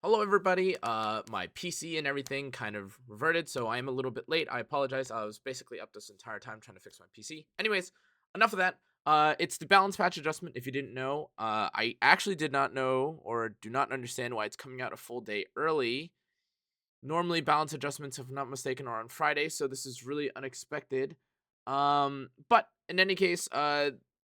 Hello everybody. My PC and everything kind of reverted, so I am a little bit late. I apologize. I was basically up this entire time trying to fix my PC. Anyways, enough of that. It's the balance patch adjustment. If you didn't know, I actually did not know or do not understand why it's coming out a full day early. Normally, balance adjustments, if I'm not mistaken, are on Friday, so this is really unexpected. But in any case,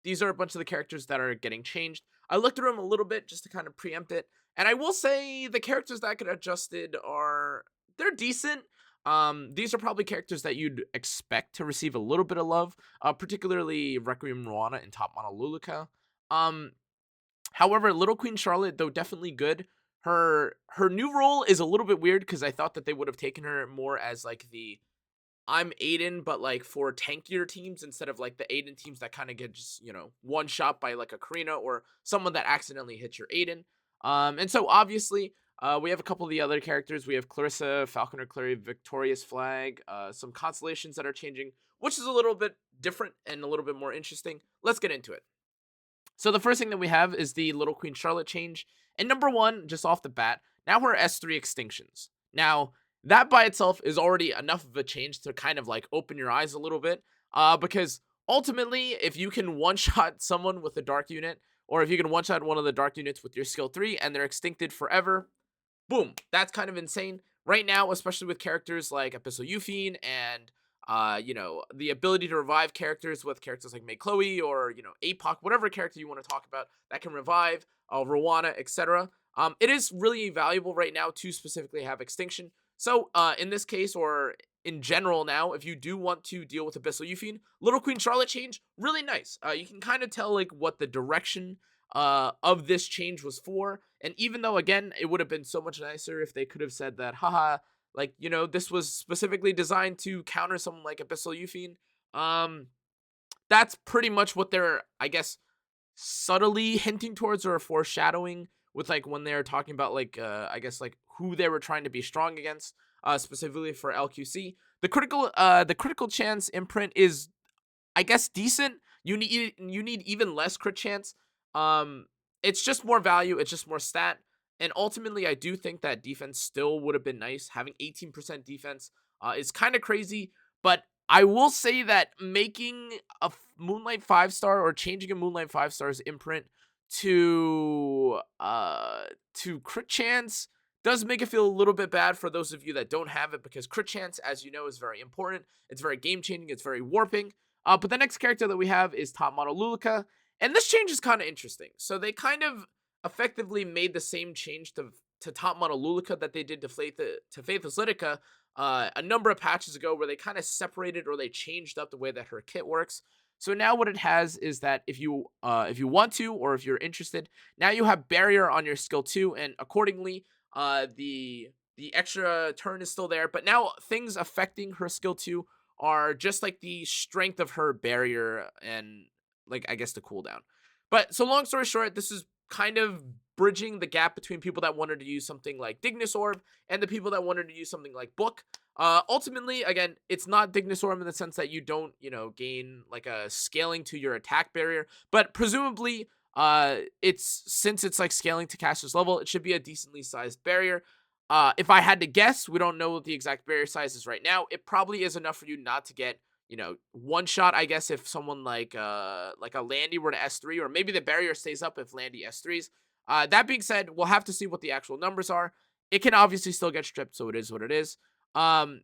these are a bunch of the characters that are getting changed. I looked through them a little bit just to kind of preempt it, and I will say the characters that get adjusted they're decent. These are probably characters that you'd expect to receive a little bit of love, particularly Requiem Ruana and Top Mono Luluka. Um, However, Little Queen Charlotte, though definitely good, her new role is a little bit weird because I thought that they would have taken her more as like the I'm Aiden, but like for tankier teams instead of like the Aiden teams that kind of get just one shot by like a Karina or someone that accidentally hits your Aiden. And so obviously we have a couple of the other characters. We have Clarissa, Falconer Clary, Victorious Flag, some constellations that are changing, which is a little bit different and a little bit more interesting. Let's get into it. So the first thing that we have is the Little Queen Charlotte change. And number one, just off the bat, now we're S3 extinctions. Now, that by itself is already enough of a change to kind of like open your eyes a little bit. Because ultimately, if you can one-shot someone with a dark unit, or if you can one-shot one of the dark units with your skill 3 and they're extincted forever, boom, that's kind of insane. Right now, especially with characters like Abyssal Euphine and the ability to revive characters with characters like May Chloe or, APOC, whatever character you want to talk about that can revive, Rowana, etc. It is really valuable right now to specifically have extinction. So, in this case, or in general now, if you do want to deal with Abyssal Euphine, Little Queen Charlotte change, really nice. You can kind of tell like what the direction of this change was for. And even though, again, it would have been so much nicer if they could have said that, haha, like, this was specifically designed to counter someone like Abyssal Euphine. Um, that's pretty much what they're, I guess, subtly hinting towards or foreshadowing with like when they're talking about like I guess like who they were trying to be strong against, specifically for LQC. The critical chance imprint is, I guess, decent. You need even less crit chance. Um, it's just more value. It's just more stat. And ultimately, I do think that defense still would have been nice. Having 18% defense is kind of crazy, but I will say that making a Moonlight 5-star or changing a Moonlight 5-star's imprint to crit chance does make it feel a little bit bad for those of you that don't have it, because crit chance, as you know, is very important. It's very game changing. It's very warping. But the next character that we have is Top Model Luluka, and this change is kind of interesting. So they kind of effectively made the same change to Top Model Luluka that they did to Faithless Litica a number of patches ago, where they kind of separated or they changed up the way that her kit works. So now what it has is that if you want to, or if you're interested, now you have barrier on your skill 2, and accordingly, the extra turn is still there, but now things affecting her skill 2 are just like the strength of her barrier and, like, I guess the cooldown. But so long story short, this is kind of bridging the gap between people that wanted to use something like Dignus Orb and the people that wanted to use something like Book. Ultimately, again, it's not Dignus Orb in the sense that you don't, gain like a scaling to your attack barrier, but presumably, since it's like scaling to caster's level, it should be a decently sized barrier. If I had to guess, we don't know what the exact barrier size is right now. It probably is enough for you not to get, one shot, I guess, if someone like a Landy were to S3, or maybe the barrier stays up if Landy S3s. That being said, we'll have to see what the actual numbers are. It can obviously still get stripped, so it is what it is. Um,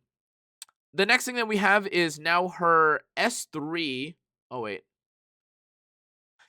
the next thing that we have is now her S3. Oh, wait.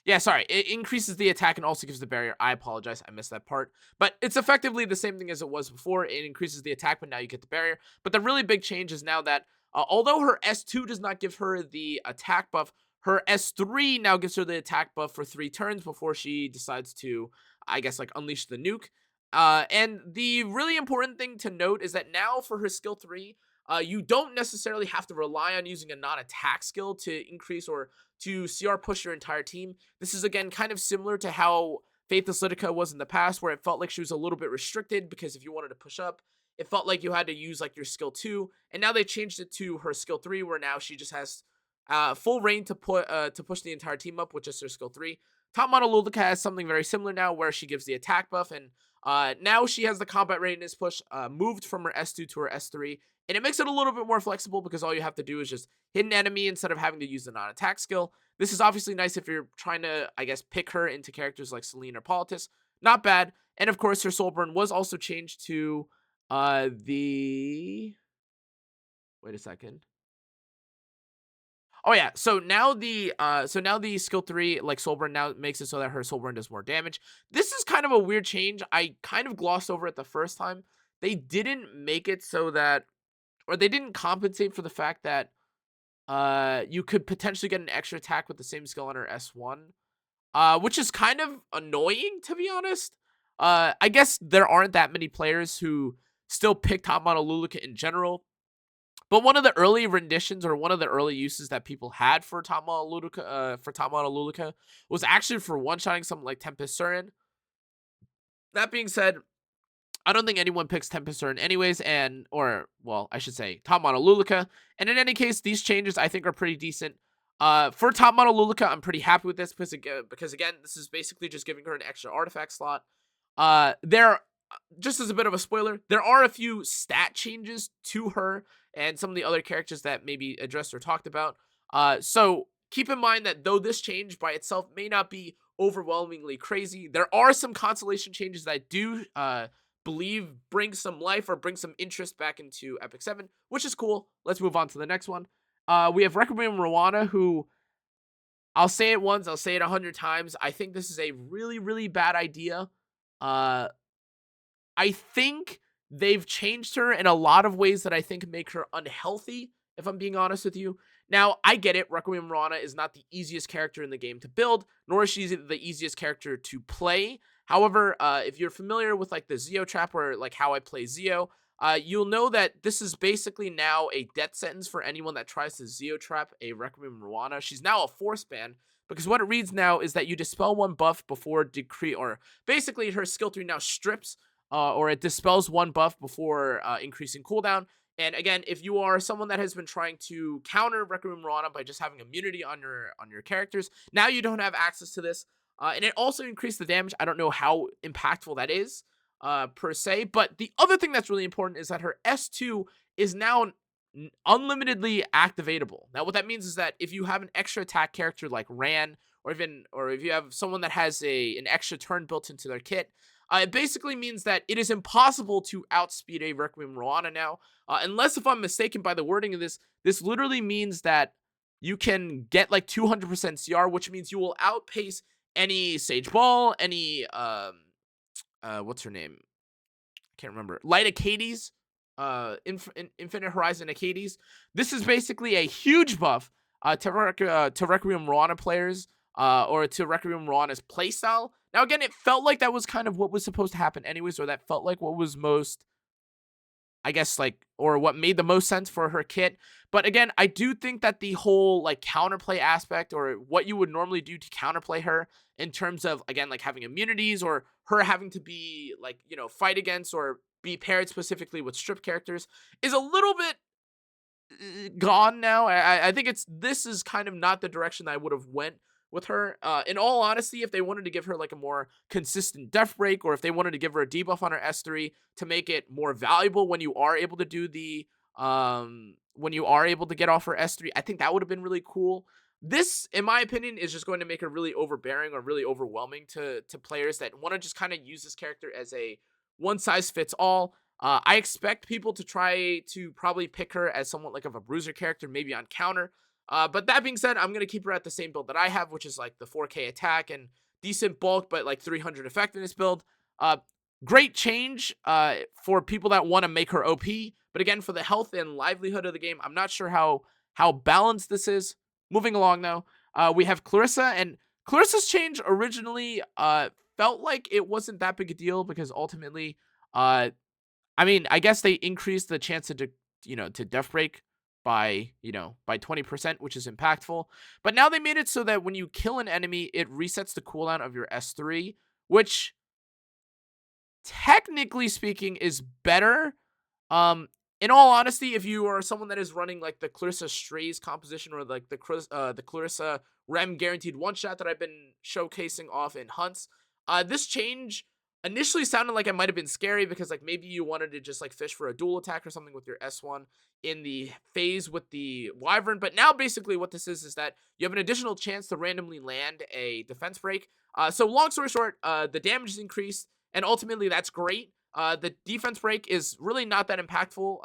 Yeah, sorry. It increases the attack and also gives the barrier. I apologize. I missed that part. But it's effectively the same thing as it was before. It increases the attack, but now you get the barrier. But the really big change is now that although her S2 does not give her the attack buff, her S3 now gives her the attack buff for 3 turns before she decides to, I guess, like unleash the nuke. And the really important thing to note is that now for her skill 3, you don't necessarily have to rely on using a non-attack skill to increase or to CR push your entire team. This is, again, kind of similar to how Faithless Litica was in the past, where it felt like she was a little bit restricted because if you wanted to push up, it felt like you had to use like your skill 2, and now they changed it to her skill 3, where now she just has full reign to push the entire team up with just her skill 3. Top Model Luluka has something very similar now, where she gives the attack buff, and Now she has the combat readiness push moved from her S2 to her S3, and it makes it a little bit more flexible because all you have to do is just hit an enemy instead of having to use the non-attack skill. This is obviously nice if you're trying to, I guess, pick her into characters like Selene or Politis. Not bad. And of course, her soul burn was also changed to the... Wait a second. Oh yeah, so now the skill 3 like soul burn now makes it so that her soul burn does more damage. This is kind of a weird change. I kind of glossed over it the first time. They didn't make it so that, or they didn't compensate for the fact that you could potentially get an extra attack with the same skill on her S1. Which is kind of annoying, to be honest. I guess there aren't that many players who still pick top model Luluka in general. But one of the early renditions, or one of the early uses that people had for top model Luluka, was actually for one-shotting something like Tempest Surin. That being said, I don't think anyone picks Tempest Surin anyways, well, I should say top model Luluka. And in any case, these changes I think are pretty decent. For top model Luluka, I'm pretty happy with this because again, this is basically just giving her an extra artifact slot. Just as a bit of a spoiler, there are a few stat changes to her and some of the other characters that may be addressed or talked about. So keep in mind that though this change by itself may not be overwhelmingly crazy, there are some constellation changes that I do believe bring some life or bring some interest back into EpicSeven, which is cool. Let's move on to the next one. We have Requiem Rwana, who I'll say it once, I'll say it 100 times. I think this is a really, really bad idea. I think they've changed her in a lot of ways that I think make her unhealthy, if I'm being honest with you. Now, I get it. Requiem Rana is not the easiest character in the game to build, nor is she the easiest character to play. However, if you're familiar with like the Zeo trap or like how I play Zeo, you'll know that this is basically now a death sentence for anyone that tries to Zeo trap a Requiem Rwana. She's now a force ban because what it reads now is that you dispel one buff before decree, or basically her skill 3 now strips or it dispels one buff before increasing cooldown. And again, if you are someone that has been trying to counter Requiem Rana by just having immunity on your characters, now you don't have access to this. And it also increased the damage. I don't know how impactful that is per se. But the other thing that's really important is that her S2 is now unlimitedly activatable. Now, what that means is that if you have an extra attack character like Ran, or if you have someone that has an extra turn built into their kit, it basically means that it is impossible to outspeed a Requiem Rwana now. Unless, if I'm mistaken by the wording of this, this literally means that you can get like 200% CR, which means you will outpace any Sage Ball, any, what's her name? I can't remember. Light Acades, Infinite Horizon Acades. This is basically a huge buff to Requiem Rwana players, or to Requiem Rwana's playstyle. Now, again, it felt like that was kind of what was supposed to happen anyways, or that felt like what was most, I guess, like, or what made the most sense for her kit. But again, I do think that the whole, like, counterplay aspect, or what you would normally do to counterplay her in terms of, again, like, having immunities, or her having to be, like, you know, fight against, or be paired specifically with strip characters, is a little bit gone now. I think this is kind of not the direction that I would have went with her. In all honesty, if they wanted to give her like a more consistent death break, or if they wanted to give her a debuff on her S3 to make it more valuable when you are able to do the when you are able to get off her S3, I think that would have been really cool. This, in my opinion, is just going to make her really overbearing or really overwhelming to players that want to just kind of use this character as a one size fits all. I expect people to try to probably pick her as somewhat like of a bruiser character, maybe on counter. But that being said, I'm going to keep her at the same build that I have, which is like the 4K attack and decent bulk, but like 300 effectiveness build. Great change for people that want to make her OP. But again, for the health and livelihood of the game, I'm not sure how balanced this is. Moving along now, we have Clarissa, and Clarissa's change originally felt like it wasn't that big a deal because ultimately, I mean, I guess they increased the chance to death break by 20%, which is impactful. But now they made it so that when you kill an enemy, it resets the cooldown of your S3, which technically speaking is better. In all honesty, if you are someone that is running like the Clarissa Strays composition, or like the Clarissa Rem guaranteed one shot that I've been showcasing off in hunts, this change initially sounded like it might have been scary because like maybe you wanted to just like fish for a dual attack or something with your S1 in the phase with the Wyvern. But now basically what this is that you have an additional chance to randomly land a defense break. So long story short, the damage is increased, and ultimately that's great. The defense break is really not that impactful,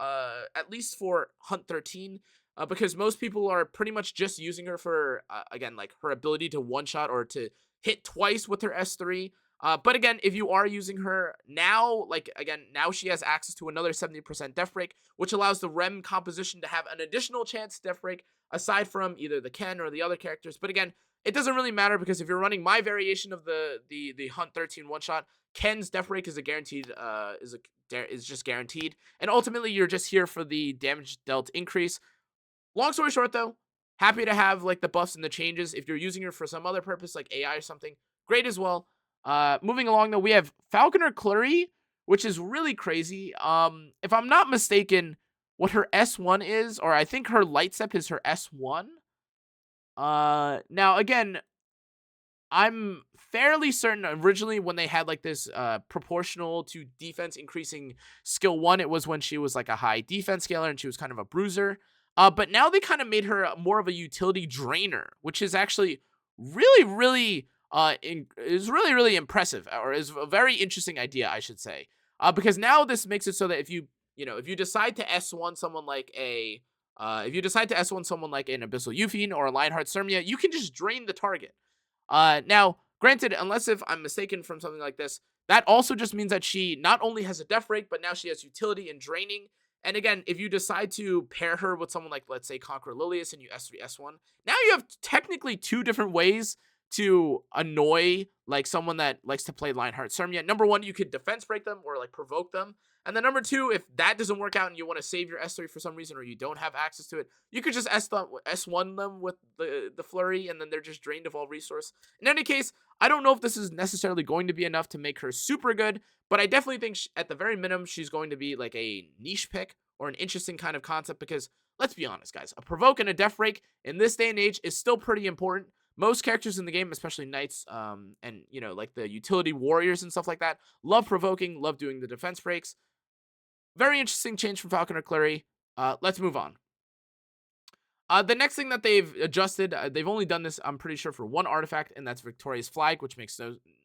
at least for Hunt 13, because most people are pretty much just using her for, again, like her ability to one-shot or to hit twice with her S3. But again, if you are using her now, like again, now she has access to another 70% death break, which allows the REM composition to have an additional chance to death break aside from either the Ken or the other characters. But again, it doesn't really matter because if you're running my variation of the Hunt 13 one shot, Ken's death break is a guaranteed is just guaranteed, and ultimately you're just here for the damage dealt increase. Long story short, though, happy to have like the buffs and the changes. If you're using her for some other purpose, like AI or something, great as well. Moving along though, we have Falconer Clury, which is really crazy. If I'm not mistaken, what her S1 is, or I think her light step is her S1. Now again, I'm fairly certain originally when they had like this proportional to defense increasing skill 1, it was when she was like a high defense scaler and she was kind of a bruiser. But now they kind of made her more of a utility drainer, which is actually really is really impressive, or is a very interesting idea, I should say. Because now this makes it so that if you decide to S1 someone like a if you decide to S1 someone like an Abyssal Euphine or a Lionheart Sermia, you can just drain the target. Now, granted, unless if I'm mistaken from something like this, that also just means that she not only has a death rate, but now she has utility and draining. And again, if you decide to pair her with someone like, let's say, Conqueror Lilius and you S3, S1, now you have technically two different ways to annoy like someone that likes to play Lionheart Sermia. Number one, you could defense break them or like provoke them. And then number two, if that doesn't work out and you want to save your S3 for some reason or you don't have access to it, you could just S1 them with the flurry and then they're just drained of all resource. In any case, I don't know if this is necessarily going to be enough to make her super good, but I definitely think at the very minimum, she's going to be like a niche pick or an interesting kind of concept because let's be honest, guys, a provoke and a death break in this day and age is still pretty important. Most characters in the game, especially knights, and like the utility warriors and stuff like that, love provoking, love doing the defense breaks. Very interesting change from Falconer Clury. Let's move on. The next thing that they've adjusted, they've only done this, I'm pretty sure, for one artifact, and that's Victoria's Flag, which makes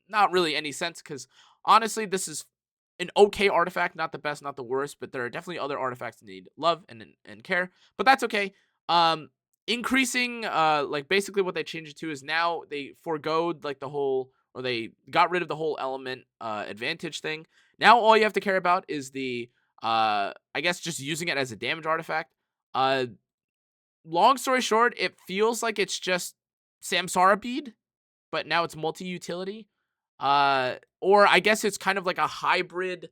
not really any sense, because honestly, this is an okay artifact, not the best, not the worst, but there are definitely other artifacts that need love and care, but that's okay. Increasing, like basically what they changed it to is now they foregoed like the whole, or they got rid of the whole element advantage thing. Now all you have to care about is the I guess just using it as a damage artifact. Long story short, it feels like it's just Samsara bead, but now it's multi-utility. Or I guess it's kind of like a hybrid.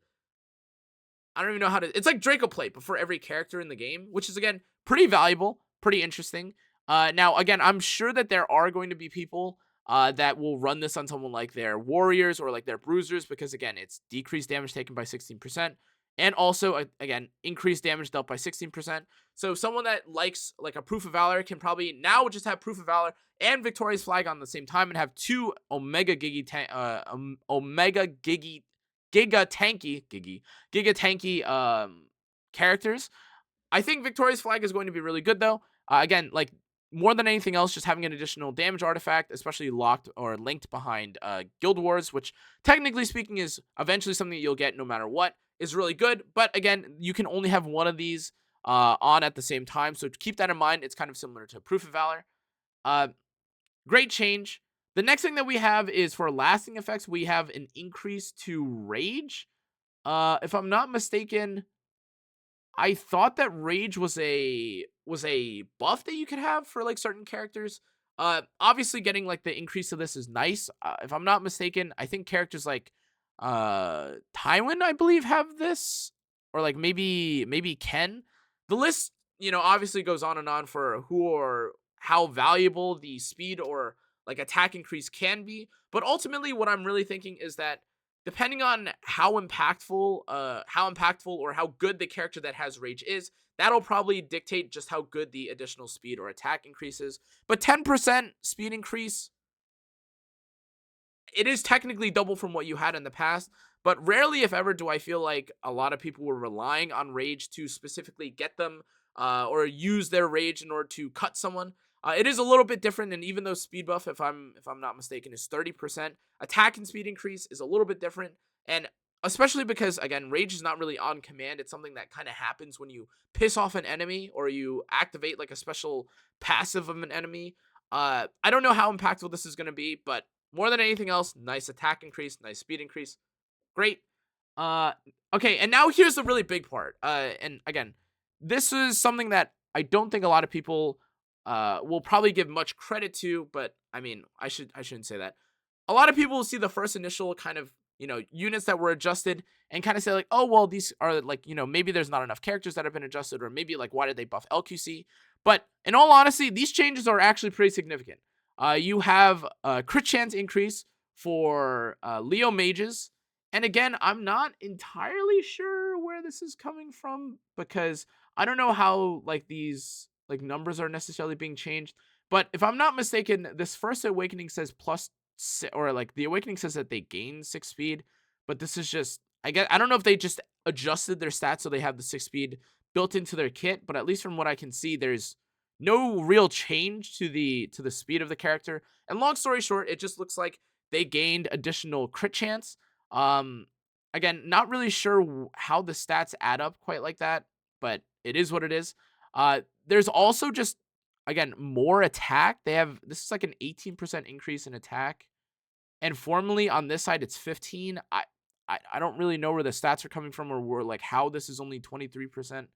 I don't even know how to. It's like Draco Plate, but for every character in the game, which is again pretty valuable, pretty interesting. Now again, I'm sure that there are going to be people that will run this on someone like their warriors or like their bruisers, because again, it's decreased damage taken by 16%. And also, again, increased damage dealt by 16%. So someone that likes like a Proof of Valor can probably now just have Proof of Valor and Victoria's Flag on the same time and have two Giga tanky characters. I think Victoria's Flag is going to be really good though. Again, like more than anything else, just having an additional damage artifact, especially locked or linked behind Guild Wars, which technically speaking is eventually something that you'll get no matter what, is really good. But again, you can only have one of these on at the same time. So keep that in mind. It's kind of similar to Proof of Valor. Great change. The next thing that we have is for lasting effects, we have an increase to Rage. If I'm not mistaken, I thought that Rage was a buff that you could have for like certain characters. Obviously getting like the increase of this is nice. If I'm not mistaken, I think characters like Tywin, I believe, have this, or like maybe Ken. The list, obviously goes on and on for who or how valuable the speed or like attack increase can be. But ultimately, what I'm really thinking is that depending on how impactful or how good the character that has Rage is, that'll probably dictate just how good the additional speed or attack increases. But 10% speed increase, it is technically double from what you had in the past, but rarely, if ever, do I feel like a lot of people were relying on rage to specifically get them or use their rage in order to cut someone. It is a little bit different, and even though speed buff, if I'm not mistaken, is 30%, attack and speed increase is a little bit different, and especially because again, rage is not really on command. It's something that kind of happens when you piss off an enemy or you activate like a special passive of an enemy. I don't know how impactful this is going to be, but more than anything else, nice attack increase, nice speed increase, great. Uh, okay, and now here's the really big part. And again, this is something that I don't think a lot of people will probably give much credit to, but I mean, I shouldn't say that. A lot of people will see the first initial kind of, units that were adjusted and kind of say like, oh, well, these are like, maybe there's not enough characters that have been adjusted, or maybe like, why did they buff LQC? But in all honesty, these changes are actually pretty significant. You have a crit chance increase for Leo mages. And again, I'm not entirely sure where this is coming from, because I don't know how like these like numbers are necessarily being changed. But if I'm not mistaken, this first awakening says or like the awakening says that they gain 6 speed, but this is just, I don't know if they just adjusted their stats so they have the 6 speed built into their kit, but at least from what I can see, there's no real change to the speed of the character. And long story short, it just looks like they gained additional crit chance. Um, Again, not really sure how the stats add up quite like that, but it is what it is. There's also just, again, more attack. This is like an 18% increase in attack, and formally on this side it's 15. I don't really know where the stats are coming from, or where like how this is only 23%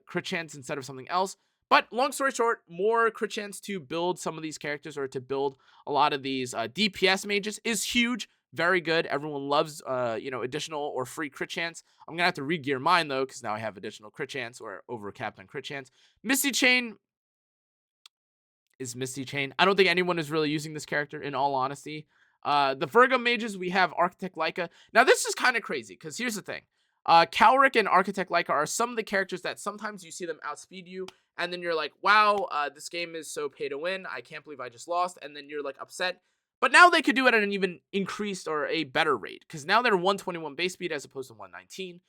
crit chance instead of something else. But long story short, more crit chance to build some of these characters, or to build a lot of these DPS mages, is huge. Very good. Everyone loves additional or free crit chance. I'm gonna have to re-gear mine though, because now I have additional crit chance, or overcapped on crit chance. Misty Chain is Misty Chain. I don't think anyone is really using this character, in all honesty. The Virgo mages, we have Architect Leica. Now this is kind of crazy, because here's the thing. Calric and Architect Leica are some of the characters that sometimes you see them outspeed you, and then you're like, wow, this game is so pay to win. I can't believe I just lost. And then you're like upset. But now they could do it at an even increased or a better rate, because now they're 121 base speed as opposed to 119.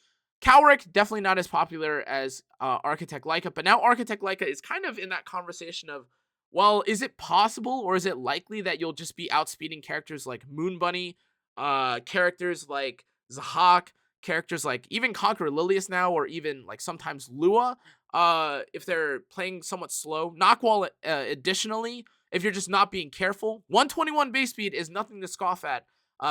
Calric, definitely not as popular as Architect Leica, but now Architect Leica is kind of in that conversation of, well, is it possible, or is it likely that you'll just be outspeeding characters like Moon Bunny, characters like Zahak, characters like even Conqueror Lilius now, or even like sometimes Lua, if they're playing somewhat slow. Knockwall, additionally, if you're just not being careful. 121 base speed is nothing to scoff at,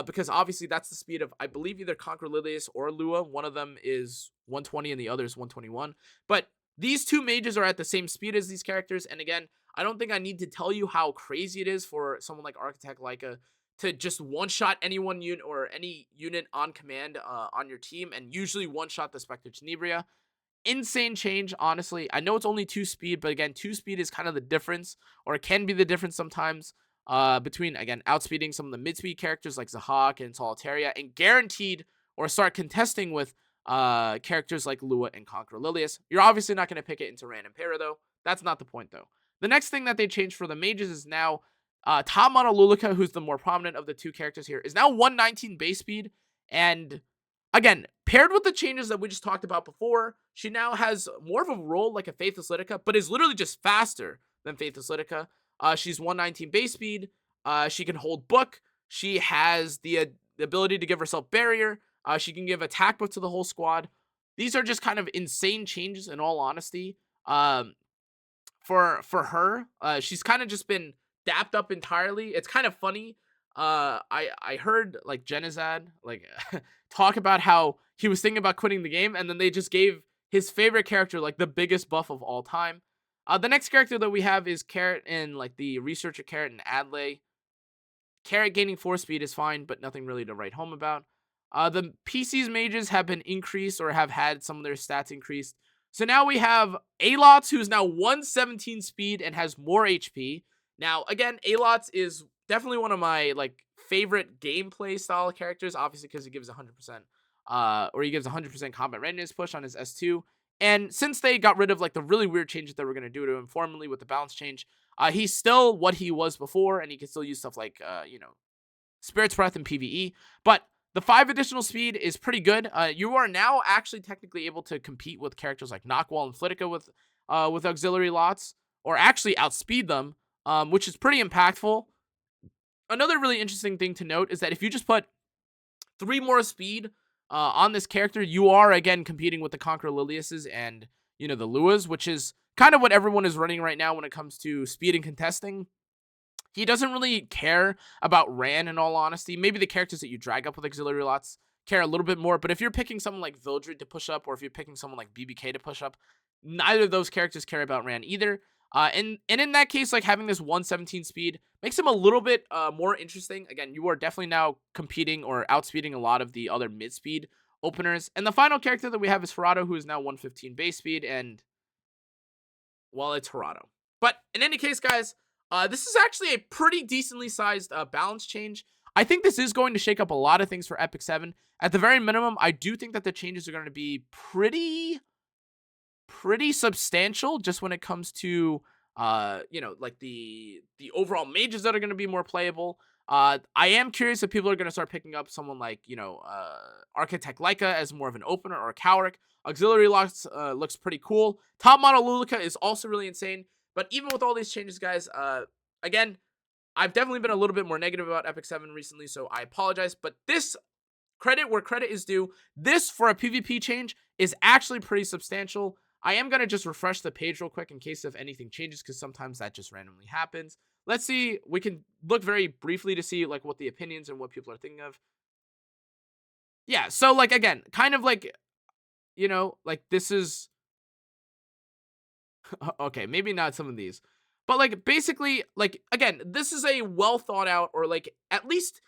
because obviously that's the speed of, I believe, either Conqueror Lilius or Lua. One of them is 120 and the other is 121. But these two mages are at the same speed as these characters, and again, I don't think I need to tell you how crazy it is for someone like Architect Leica to just one-shot anyone unit, or any unit on command on your team, and usually one-shot the Spectre Tenebria. Insane change, honestly. I know it's only 2 speed, but again, 2 speed is kind of the difference, or it can be the difference sometimes, between, again, outspeeding some of the mid-speed characters like Zahak and Solitaria, and guaranteed, or start contesting with characters like Lua and Conqueror Lilius. You're obviously not going to pick it into random para, though. That's not the point, though. The next thing that they changed for the mages is now top model Lulika, who's the more prominent of the two characters here, is now 119 base speed. And again, paired with the changes that we just talked about before, she now has more of a role like a Faithless Litica, but is literally just faster than Faithless Litica. She's 119 base speed. She can hold book. She has the ability to give herself barrier. She can give attack buff to the whole squad. These are just kind of insane changes, in all honesty. For her, she's kind of just been dapped up entirely. It's kind of funny. I heard like Genizad like talk about how he was thinking about quitting the game, and then they just gave his favorite character like the biggest buff of all time. The next character that we have is Carrot, and like the researcher Carrot and Adley. Carrot gaining 4 speed is fine, but nothing really to write home about. The PC's mages have been increased, or have had some of their stats increased. So now we have Alots, who's now 117 speed and has more HP. Now, again, Alots is definitely one of my like favorite gameplay style characters, obviously because he gives 100%, or he gives 100% combat readiness push on his S2. And since they got rid of like the really weird changes that we're going to do to him formally with the balance change, he's still what he was before, and he can still use stuff like, Spirit's Breath and PvE. But The 5 additional speed is pretty good. You are now actually technically able to compete with characters like Knockwall and Flitica with auxiliary lots, or actually outspeed them, which is pretty impactful. Another really interesting thing to note is that if you just put 3 more speed on this character, you are again competing with the Conqueror Liliuses and the Luas, which is kind of what everyone is running right now when it comes to speed and contesting. He doesn't really care about Ran, in all honesty. Maybe the characters that you drag up with auxiliary lots care a little bit more, but if you're picking someone like Vildred to push up, or if you're picking someone like BBK to push up, neither of those characters care about Ran either. And in that case, like, having this 117 speed makes him a little bit more interesting. Again, you are definitely now competing or outspeeding a lot of the other mid-speed openers. And the final character that we have is Ferrado, who is now 115 base speed, and, well, it's Ferrado. But in any case, guys, this is actually a pretty decently sized balance change. I think this is going to shake up a lot of things for EpicSeven. At the very minimum, I do think that the changes are going to be pretty substantial, just when it comes to like the overall mages that are going to be more playable. I am curious if people are going to start picking up someone like Architect Leica as more of an opener, or a Cowric. Auxiliary locks looks pretty cool. Top model Lulica is also really insane. But even with all these changes, guys, again, I've definitely been a little bit more negative about EpicSeven recently, so I apologize. But this, credit where credit is due, this, for a PvP change, is actually pretty substantial. I am going to just refresh the page real quick in case if anything changes, because sometimes that just randomly happens. Let's see. We can look very briefly to see like what the opinions and what people are thinking of. Yeah, so like, again, kind of like, like, this is okay, maybe not some of these, but like, basically, like, again, this is a well thought out, or like at least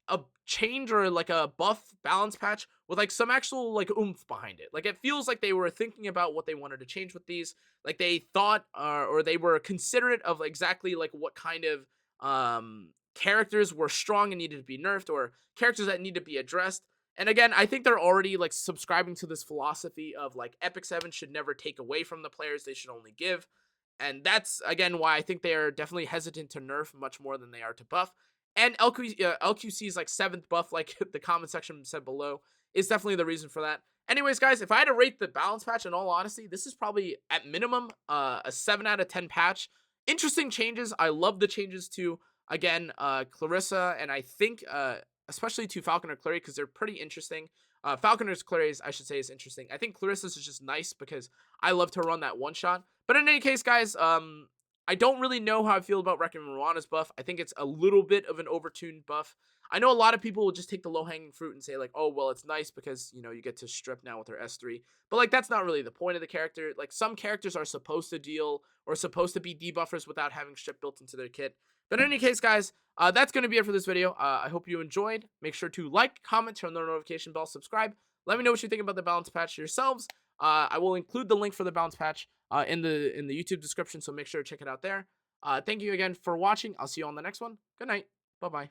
a change, or like a buff balance patch with like some actual like oomph behind it. Like, it feels like they were thinking about what they wanted to change with these. Like, they thought or they were considerate of exactly like what kind of characters were strong and needed to be nerfed, or characters that need to be addressed. And again, I think they're already like subscribing to this philosophy of like EpicSeven should never take away from the players, they should only give. And that's, again, why I think they are definitely hesitant to nerf much more than they are to buff. And LQC's like 7th buff, like the comment section said below, is definitely the reason for that. Anyways, guys, if I had to rate the balance patch, in all honesty, this is probably at minimum a 7 out of 10 patch. Interesting changes. I love the changes to, again, Clarissa, and I think especially to Falconer Clary, because they're pretty interesting. Falconer's Clary's, I should say, is interesting. I think Clarissa's is just nice because I love to run that one shot. But in any case, guys, I don't really know how I feel about Requiem Ruana's buff. I think it's a little bit of an overtuned buff. I know a lot of people will just take the low-hanging fruit and say, like, oh, well, it's nice because, you get to strip now with her S3. But, like, that's not really the point of the character. Like, some characters are supposed to deal or supposed to be debuffers without having strip built into their kit. But in any case, guys, that's going to be it for this video. I hope you enjoyed. Make sure to like, comment, turn on the notification bell, subscribe. Let me know what you think about the balance patch yourselves. I will include the link for the balance patch in the YouTube description, so make sure to check it out there. Thank you again for watching. I'll see you on the next one. Good night. Bye-bye.